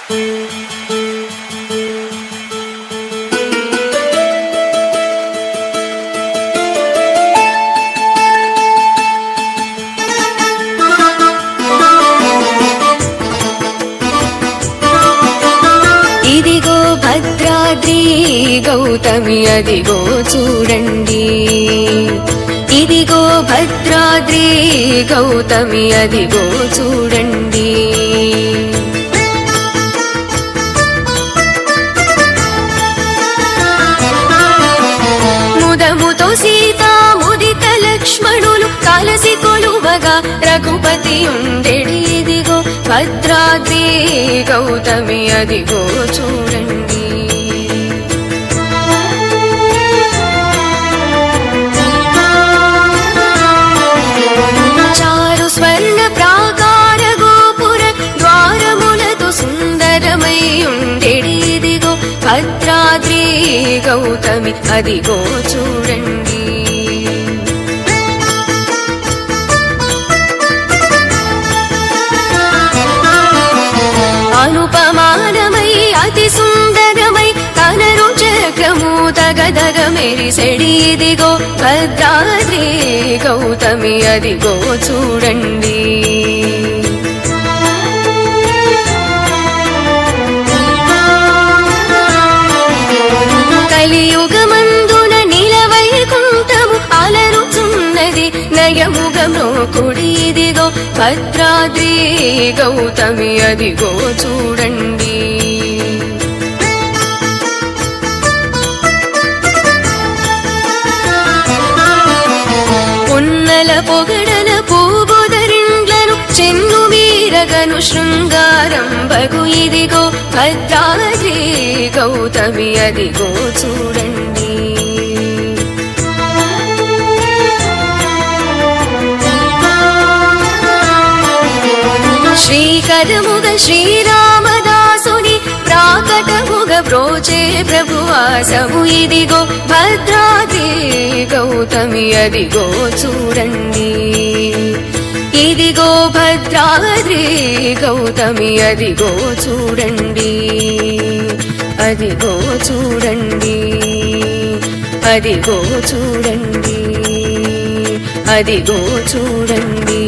ఇదిగో భద్రాద్రి గౌతమి అదిగో చూడండి, ఇదిగో భద్రాద్రి గౌతమి అదిగో చూడండి. ముదముతో సీతా ముదిత లక్ష్మణులు కలసి కొలువగా రఘుపతి ఉండెడి, ఇదిగో భద్రాద్రి గౌతమి అదిగో చూడండి. చారు స్వర్ణ ప్రాకార గోపుర ద్వారములతో సుందరమై ఉండెడి, ఇదిగో భద్రాద్రి గౌతమి అదిగో చూడండి. అనుపమానమై అతి సుందరమై కనరు చక్రము తగదగ మెరిసెడి, ఇదిగో భద్రాద్రి గౌతమి అదిగో చూడండి. కలియుగమందున నిలవైకుంఠము అలరుచున్నది నయముగమో కుడి, ఇదిగో భద్రాద్రి గౌతమి అదిగో చూడండి. పొన్నల పొగడల పూబోదరిండ్లను చెన్ను మీరగను శృంగారం బగు, ఇదిగో భద్రాద్రి గౌతమి అదిగో చూడండి. శ్రీకరముగ శ్రీరామదాసుని ప్రాకటముగ బ్రోచే ప్రభువాసము, ఇదిగో భద్రాద్రి గౌతమి అదిగో చూడండి. ఇదిగో భద్రాద్రి గౌతమి అదిగో చూడండి, అదిగో చూడండి, అదిగో చూడండి, అదిగో చూడండి.